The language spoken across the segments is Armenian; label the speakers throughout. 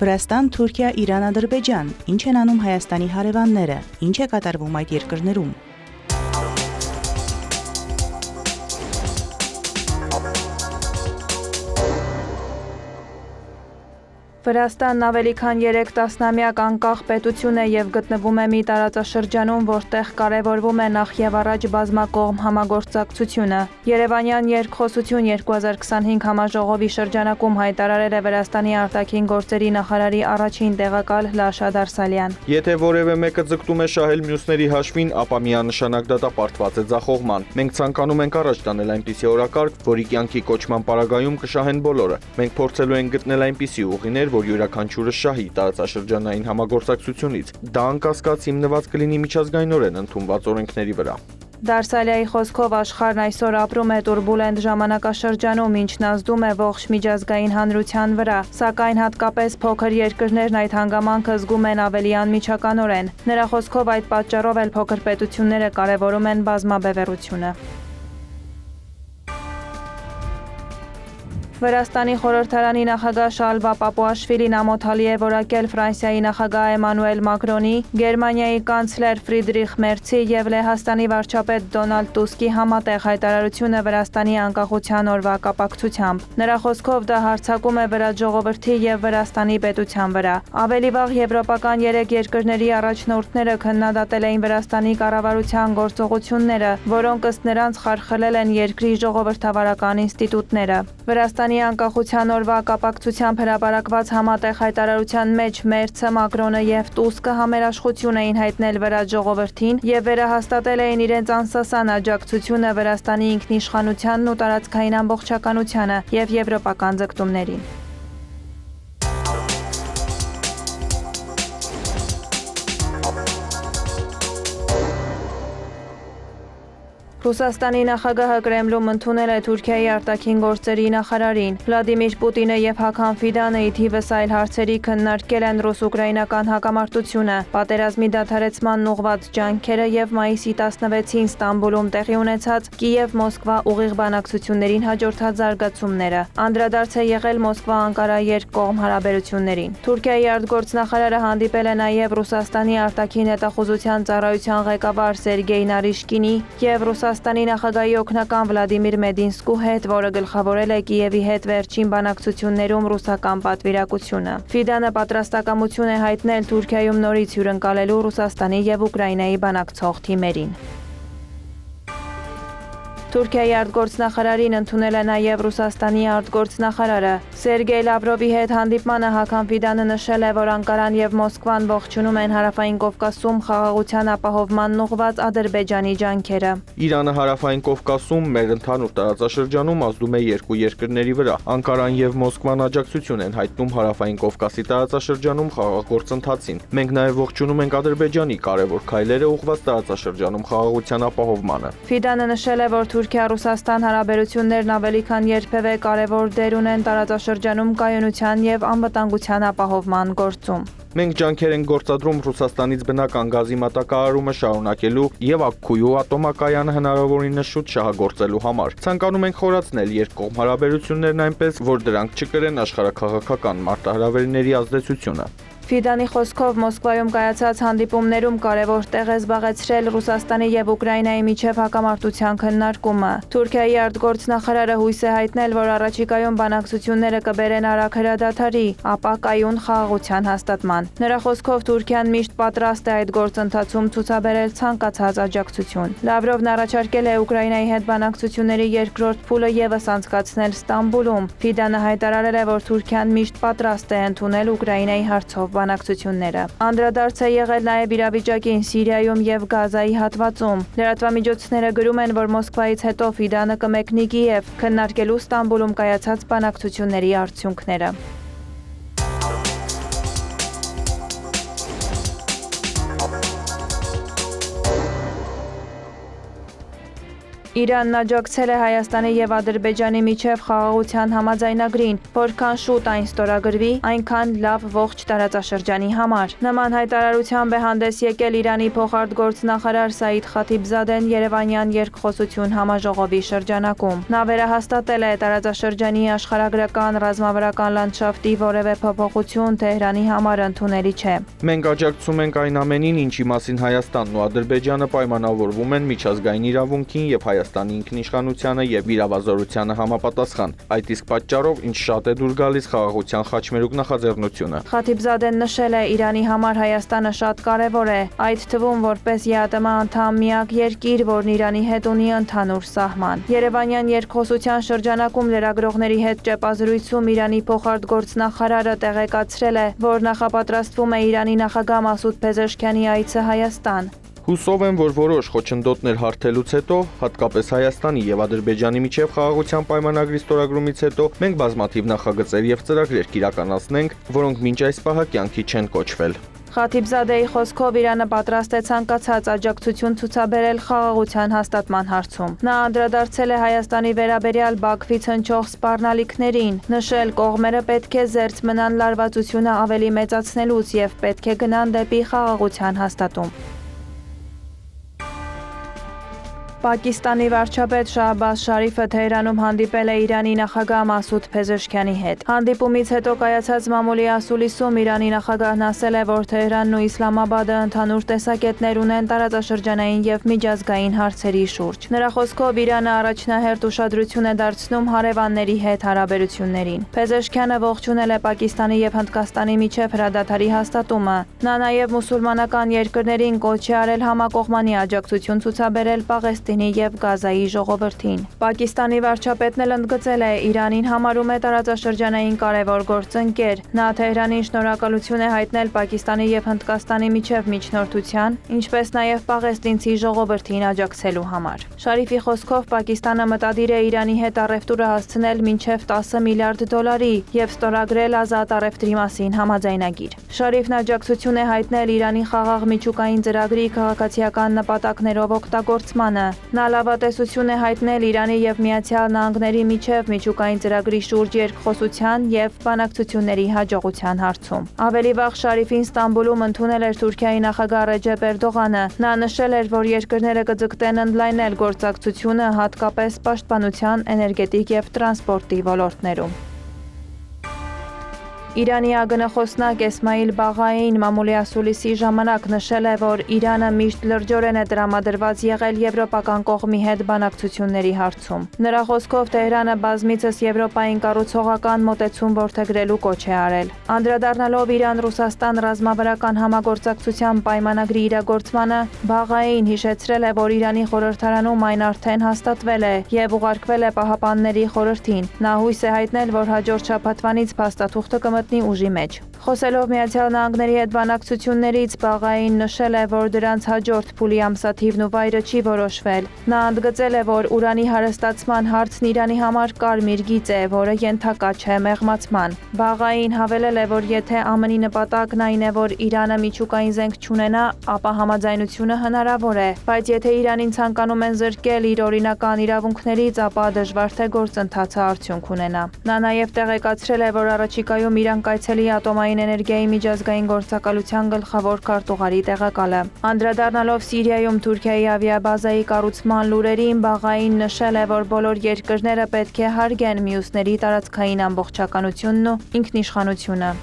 Speaker 1: Վրաստան, Թուրքիա, Իրան, Ադրբեջան, ինչ են անում Հայաստանի հարևանները, ինչ է կատարվում այդ երկրներում։
Speaker 2: Վրաստանն ավելի քան 3 տասնամյակ անկախ պետություն է և գտնվում է մի տարածաշրջանում, որտեղ կարևորվում է նախ և առաջ բազմակողմ համագործակցությունը։ Երևանյան երկխոսություն 2025 համաժողովի շրջանակում հայտարարել է Վրաստանի արտաքին գործերի նախարարի առաջին տեղակալ Լաշա Դարսալյան։
Speaker 3: Եթե որևէ մեկը ձգտում է շահել մյուսների հաշվին, ապա միանշանակ դատապարտված է ձախողման։ Մենք ցանկանում ենք առաջ տանել այնպիսի օրակարգ, որի կյանքի կոչման պարագայում կշահեն բոլորը։ Մենք փորձելու ենք գտնել այնպիսի ուղիներ, որ յուրաքանչյուրը շահի տարածաշրջանային համագործակցությունից։ Դա անկասկած հիմնված կլինի միջազգայինորեն ընդունված օրենքների վրա։
Speaker 2: Դարսալյայի խոսքով աշխարհն այսօր ապրում է տուրբուլենտ ժամանակաշրջանում, ինչն ազդում է ողջ միջազգային հանրության վրա, սակայն հատկապես փոքր երկրներն այդ հանգամանքը զգում են ավելի անմիջականորեն։ Նրա խոսքով այդ պատճառով էլ փոքր պետությունները կարևորում են բազմաբևեռությունը։ Վրաստանի խորհրդարանի նախագահ Շալվա Պապուաշվիլին ամոթալի է որակել Ֆրանսիայի նախագահ Էմանուել Մակրոնի, Գերմանիայի կանցլեր Ֆրիդրիխ Մերցի և Լեհաստանի վարչապետ Դոնալդ Տուսկի համատեղ հայտարարությունը Վրաստանի անկախության օրվա կապակցությամբ։ Նրա խոսքով դա հարձակում է վրաց ժողովրդի և Վրաստանի պետության վրա։ Ավելի վաղ եվրոպական 3 երկրների առաջնորդները քննադատել էին Վրաստանի կառավարության գործողությունները, որոնք ըստ նրանց խարխլել են երկրի ժողովրդավարական ինստիտուտները։ Վրաստանի անկախության օրվա կապակցությամբ հրապարակված համատեղ հայտարարության մեջ Մերցը, Մակրոնը և Տուսկը համերաշխություն էին հայտնել վրաց ժողովրդին և վերահաստատել էին իրենց անսասան աջակցությունը Վրաստանի ինքնիշխանությանն ու տարածքային ամբողջականությանը և եվրոպական ձգտումներին։ Ռուսաստանի նախագահը Կրեմլում ընդունել է Թուրքիայի արտաքին գործերի նախարարին։ Վլադիմիր Պուտինը և Հական Ֆիդանը ի թիվս այլ հարցերի քննարկել են ռուս-ուկրաինական հակամարտությունը, պատերազմի դադարեցմանն ուղղված ջանքերը և մայիսի 16-ին Ստամբուլում տեղի ունեցած Կիև-Մոսկվա ուղիղ բանակցություններին հաջորդած զարգացումները։ Անդրադարձ է եղել Մոսկվա-Անկարա երկկողմ հարաբերություններին։ Թուրքիայի արտգործնախարարը հանդիպել է նաև Ռուսաստանի արտաքին հետախուզության ծառայության ղեկավար Սերգեյ Նարիշկինի և Ռուսաստանի նախագահի օգնական Վլադիմիր Մեդինսկու հետ, որը գլխավորել է Կիևի հետ վերջին բանակցություններում ռուսական պատվիրակությունը։ Ֆիդանը պատրաստակամություն է հայտնել Թուրքիայում նորից հյուրընկալելու Ռուսաստանի և Ուկրաինայի բանակցող թիմերին։ Թուրքիայի արտգործնախարարին ընդունել է նաև Ռուսաստանի արտգործնախարարը։ Սերգեյ Լավրովի հետ հանդիպմանը Հական Ֆիդանը նշել է, որ Անկարան և Մոսկվան ողջունում են Հարավային Կովկասում խաղաղության ապահովմանն ուղղված Ադրբեջանի ջանքերը։
Speaker 3: Իրանը Հարավային Կովկասում մեր ընդհանուր տարածաշրջանում ազդում է երկու երկրների վրա։ Անկարան և Մոսկվան աջակցություն են հայտնում Հարավային Կովկասի տարածաշրջանում խաղաղ գործընթացին։ Մենք նաև ողջունում ենք Ադրբեջանի կարևոր քայլերը ուղղված տարածաշրջանում խաղաղության ապահովմանը։
Speaker 2: Ֆիդանը նշել է, որ Թուրքիա-Ռուսաստան հարաբերություններն ավելի քան երբևէ կարևոր դեր ունեն տարածաշրջանում կայունության և անվտանգության ապահովման գործում։
Speaker 3: Մենք ջանքեր ենք գործադրում Ռուսաստանից բնական գազի մատակարարումը շարունակելու և Աքքույու ատոմակայանը հնարավորինս շուտ շահագործելու համար։ Ցանկանում ենք խորացնել երկկողմ հարաբերություններն այնպես, որ դրանք չկրեն աշխարհաքաղաքական մարտահրավերների ազդեցությունը։
Speaker 2: Ֆիդանի խոսքով Մոսկվայում կայացած հանդիպումներում կարևոր տեղ է զբաղեցրել Ռուսաստանի և Ուկրաինայի միջև հակամարտության քննարկումը։ Թուրքիայի արտգործնախարարը հույս է հայտնել, որ առաջիկայում բանակցությունները կբերեն արագ հրադադարի, ապա կայուն խաղաղության հաստատման։ Նրա խոսքով Թուրքիան միշտ պատրաստ է այդ գործընթացում ցուցաբերել ցանկացած աջակցություն։ Լավրովն առաջարկել է Ուկրաինայի հետ բանակցությունների երկրորդ փուլը ևս անցկացնել Ստամբուլում։ Ֆիդանը հայտարարել է, որ Թուրքիան միշտ պատրաստ է ընդունել Ուկրաինայի հարցով բանակցությունները։ Անդրադարձ է եղել նաև իրավիճակին Սիրիայում և Գազայի հատվածում։ Լրատվամիջոցները գրում են, որ Մոսկվայից հետո Ֆիդանը կմեկնի Կիև, քննարկելու Ստամբուլում կայացած բանակցությունների արդյունքները։ Իրանն աջակցել է Հայաստանի եւ Ադրբեջանի միջև խաղաղության համաձայնագրին, որքան շուտ այն ստորագրվի, այնքան լավ ողջ տարածաշրջանի համար։ Նման հայտարարությամբ է հանդես եկել Իրանի փոխարտգործնախարար Սաիդ Խաթիբզադեն Երևանյան երկխոսություն համաժողովի շրջանակում։ Նա վերահաստատել է տարածաշրջանի աշխարհագրական ռազմավարական լանդշաֆտի որևէ փոփոխություն Թեհրանի համար ընդունելի չէ։
Speaker 3: Մենք աջակցում ենք այն ամենին, ինչի մասին Հայաստանն ու Ադրբեջանը պայմանավորվում են միջազգային իրավունքին եւ Հայաստանի ինքնիշխանությանը եւ իրավազորությանը համապատասխան։ Այդ իսկ պատճառով ինչ շատ է դուր գալիս խաղաղության խաչմերուկ նախաձեռնությունը։
Speaker 2: Խաթիբզադեն նշել է, Իրանի համար Հայաստանը շատ կարևոր է, այդ թվում որպես ԵԱՏՄ անդամ միակ երկիր, որն Իրանի հետ ունի ընդհանուր սահման։ Երևանյան երկխոսության շրջանակում լրագրողների հետ ճեպազրույցում Իրանի փոխարտգործնախարարը տեղեկացրել է, որ նախապատրաստվում է Իրանի նախագահ Մասուդ Փեզեշքյանի այցը Հայաստան։
Speaker 3: Հուսով եմ, որ որոշ խոչընդոտներ հարթելուց հետո, հատկապես Հայաստանի եւ Ադրբեջանի միջև խաղաղության պայմանագրի ստորագրումից հետո, մենք բազմաթիվ նախագծեր եւ ծրագրեր կիրականացնենք, որոնք մինչ այս պահը կյանքի չեն կոչվել։
Speaker 2: Խաթիբզադեի խոսքով Իրանը պատրաստ է ցանկացած աջակցություն ցուցաբերել խաղաղության հաստատման հարցում։ Նա անդրադարձել է Հայաստանի վերաբերյալ Բաքվից հնչող սպառնալիքներին, նշել կողմերը պետք է զերծ մնան լարվածությունը ավելի մեծացնելուց եւ պետք է գնան դեպի խաղաղության հաստատում։ Պակիստանի վարչապետ Շահբազ Շարիֆը Թեհրանում հանդիպել է Իրանի նախագահ Մասուդ Փեզեշքյանի հետ։ Հանդիպումից հետո կայացած մամուլի ասուլիսում Իրանի նախագահն ասել է, որ Թեհրանն ու Իսլամաբադը ընդհանուր տեսակետներ ունեն տարածաշրջանային եւ միջազգային հարցերի շուրջ։ Նրա խոսքով Իրանը առաջնահերթ ուշադրություն է դարձնում հարևանների հետ հարաբերություններին։ Փեզեշքյանը ողջունել է Պակիստանի եւ Հնդկաստանի միջև հրադադարի հաստատումը։ Նա նաեւ մուսուլմանական երկրներին կոչ է արել համակողմանի աջակցություն ցուցաբերել Պաղեստինի եւ Գազայի ժողովրդին։ Պակիստանի վարչապետն էլ ընդգծել է, Իրանին համարում է տարածաշրջանային կարևոր գործընկեր։ Նա Թեհրանին շնորհակալություն է հայտնել Պակիստանի եւ Հնդկաստանի միջև միջնորդության, ինչպես նաեւ պաղեստինցի ժողովրդին աջակցելու համար։ Շարիֆի խոսքով Պակիստանը մտադիր է Իրանի հետ առևտուրը հասցնել մինչև 10 միլիարդ դոլարի եւ ստորագրել ազատ առևտրի մասին համաձայնագիր։ Շարիֆն աջակցություն է հայտնել Իրանի խաղաղ միջուկային ծրագրի քաղաքացիական նպատակներով օգտագործմանը։ Նա լավատեսություն է հայտնել Իրանի եւ Միացյալ Նահանգների միջև միջուկային ծրագրի շուրջ երկխոսության եւ բանակցությունների հաջողության հարցում։ Ավելի վաղ Շարիֆին Ստամբուլում ընդունել էր Թուրքիայի նախագահ Ռեջեփ Էրդողանը։ Նա նշել էր, որ երկրները կձգտեն ընդլայնել գործակցությունը հատկապես պաշտպանության, էներգետիկ եւ տրանսպորտի ոլորտներում։ Իրանի ԱԳՆ-խոսնակ Էսմայիլ Բաղային մամուլի ասուլիսի ժամանակ նշել է, որ Իրանը միշտ լրջորեն է տրամադրված եղել եվրոպական կողմի հետ բանակցությունների հարցում։ Նրա խոսքով Թեհրանը բազմիցս Եվրոպային կառուցողական մոտեցում որդեգրելու կոչ է արել։ Անդրադառնալով Իրան-Ռուսաստան ռազմավարական համագործակցության պայմանագրի իրագործմանը, Բաղային հիշեցրել է, որ Իրանի խորհրդարանում այն արդեն հաստատվել է եւ ուղարկվել է Պահապանների խորհրդին։ Նա հույս է հայտնել, որ հաջորդ շաբաթվանից փաստաթուղթը մտնի ուժի մեջ։ Խոսելով Միացյալ Նահանգների հետ բանակցություններից, Բաղային նշել է, որ դրանց հաջորդ փուլի ամսաթիվն ու վայրը չի որոշվել։ Նա ընդգծել է, որ ուրանի հարստացման հարցն Իրանի համար կարմիր գիծ է, որը ենթակա չէ մեղմացման։ Բաղային հավելել է, որ եթե ԱՄՆ-ի նպատակն այն է, որ Իրանը միջուկային զենք չունենա, ապա համաձայնությունը հնարավոր է, բայց եթե Իրանին ցանկանում են զրկել իր օրինական իրավունքներից, ապա դժվար թե գործընթացը արդյունք ունենա։ Նա նաև տեղեկացրել է, որ առաջիկայում Իրան կայցելի ատոմային էներգիայի միջազգային գործակալության գլխավոր քարտուղարի տեղակալը։ Անդրադառնալով Սիրիայում Թուրքիայի ավիաբազայի կառուցման լուրերին, Բաղային նշել է, որ բոլոր երկրները պետք է հարգեն մյուսների տարածքային ամբողջականությունն ու ինքնիշխանությունը։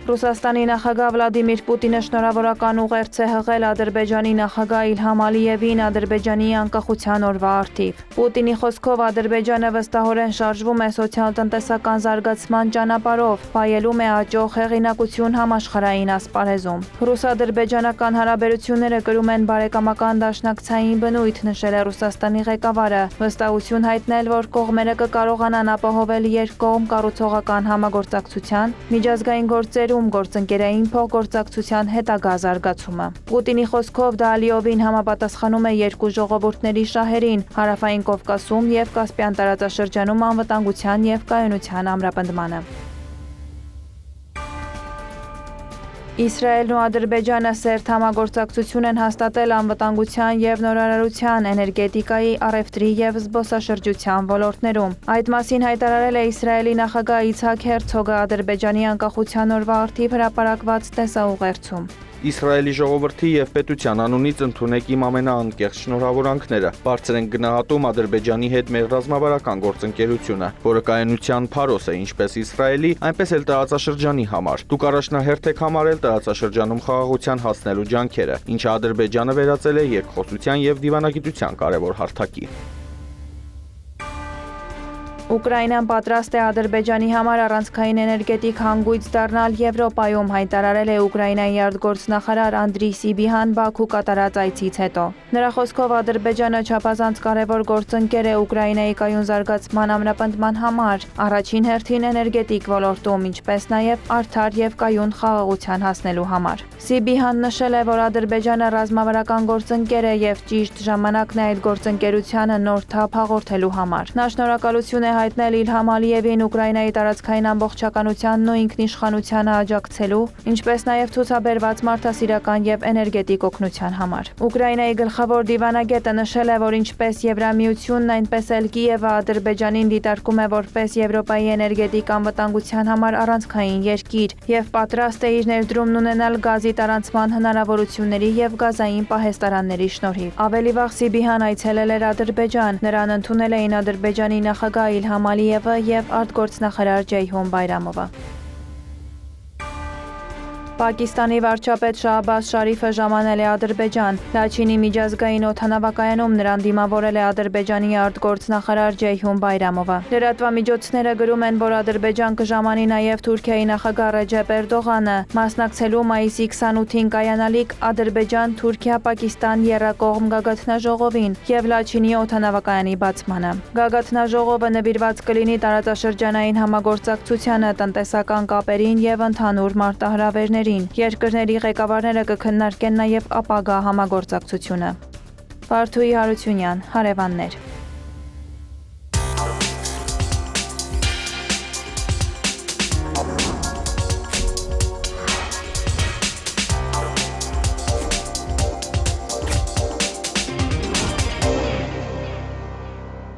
Speaker 2: Ռուսաստանի նախագահ Վլադիմիր Պուտինը շնորհավորական ուղերձ է հղել Ադրբեջանի նախագահ Իլհամ Ալիևին Ադրբեջանի անկախության օրվա առթիվ։ Պուտինի խոսքով Ադրբեջանը վստահորեն շարժվում է սոցիալ-տնտեսական զարգացման ճանապարհով, վայելում է աճող հեղինակություն համաշխարհային ասպարեզում։ Ռուս-ադրբեջանական հարաբերությունները կրում են բարեկամական դաշնակցային բնույթ, նշել է Ռուսաստանի ղեկավարը, վստահություն հայտնել, որ կողմերը կկարողանան ապահովել երկկողմ կառուցողական համագործակցության, միջազգային գործերում գործընկերային փոխգործակցության հետագա զարգացումը։ Պուտինի խոսքով դա Ալիևին համապատասխանում է երկու ժողովուրդների շահերին, Հարավային Կովկասում եւ Կասպյան տարածաշրջանում անվտանգության եւ կայունության ամրապնդմանը։ Իսրայելն ու Ադրբեջանը սերտ համագործակցություն են հաստատել անվտանգության և նորարարության, էներգետիկայի, առևտրի և զբոսաշրջության ոլորտներում։ Այդ մասին հայտարարել է Իսրայելի նախագահ Իցհակ Հերցոգը Ադրբեջանի անկախության օրվա առթիվ հրապարակված տեսաուղերձում։
Speaker 3: Իսրայելի ժողովրդի և պետության անունից ընդունեք իմ ամենաանկեղծ շնորհավորանքները։ Բարձր ենք գնահատում Ադրբեջանի հետ մեր ռազմավարական գործընկերությունը, որը կայունության փարոս է ինչպես Իսրայելի, այնպես էլ տարածաշրջանի համար։ Դուք առաջնահերթ եք համարել տարածաշրջանում խաղաղության հասնելու ջանքերը, ինչը Ադրբեջանը վերածել է երկխոսության և դիվանագիտության կարևոր հարթակի։
Speaker 2: Ուկրաինան պատրաստ է Ադրբեջանի համար առանցքային էներգետիկ հանգույց դառնալ Եվրոպայում, հայտարարել է Ուկրաինայի արտգործնախարար Անդրի Սիբիհան Բաքու կատարած այցից հետո։ Նրա խոսքով Ադրբեջանը չափազանց կարևոր գործընկեր է Ուկրաինայի կայուն զարգացման ամրապնդման համար, առաջին հերթին էներգետիկ ոլորտում, ինչպես նաև արդար և կայուն խաղաղության հասնելու համար։ Սիբիհան նշել է, որ Ադրբեջանը ռազմավարական գործընկեր է և ճիշտ ժամանակն է այդ գործընկերությանը նոր թափ հաղորդելու համար։ Նա շնորհակալություն է հայտնել Իլհամ Ալիևին Ուկրաինայի տարածքային ամբողջականությանն ու ինքնիշխանությանը աջակցելու, ինչպես նաև ցուցաբերված մարդասիրական և էներգետիկ օգնության համար։ Ուկրաինայի գլխավոր դիվանագետը նշել է, որ ինչպես Եվրամիությունն, այնպես էլ Կիևը Ադրբեջանին դիտարկում է որպես Եվրոպայի էներգետիկ անվտանգության համար առանցքային երկիր և պատրաստ է իր ներդրումն ունենալ գազի տարանցման հնարավորությունների և գազային պահեստարանների շնորհիվ։ Ավելի վաղ Սիբիհան այցելել էր Ադրբեջան, նրան ընդունել էին Ադրբեջանի նախագահ Իլհամ Ալիևը և արտգործնախարար Ջեյհուն Բայրամովը։ Պակիստանի վարչապետ Շահբազ Շարիֆը ժամանել է Ադրբեջան։ Լաչինի միջազգային օդանավակայանում նրան դիմավորել է Ադրբեջանի արտգործնախարար Ջեյհուն Բայրամովը։ Լրատվամիջոցները գրում են, որ Ադրբեջան կժամանի նաև Թուրքիայի նախագահ Ռեջեփ Էրդողանը, մասնակցելու մայիսի 28-ին կայանալիք Ադրբեջան-Թուրքիա-Պակիստան եռակողմ գագաթնաժողովին և Լաչինի օդանավակայանի բացմանը։ Գագաթնաժողովը նվիրված կլինի տարածաշրջանային համագործակցությանը, տնտեսական կապերին և ընդհանուր մարտահրավերներին։ Երկրների ղեկավարները կքննարկեն նաև ապագա համագործակցությունը։ Վարդուհի Հարությունյան, հարևաններ։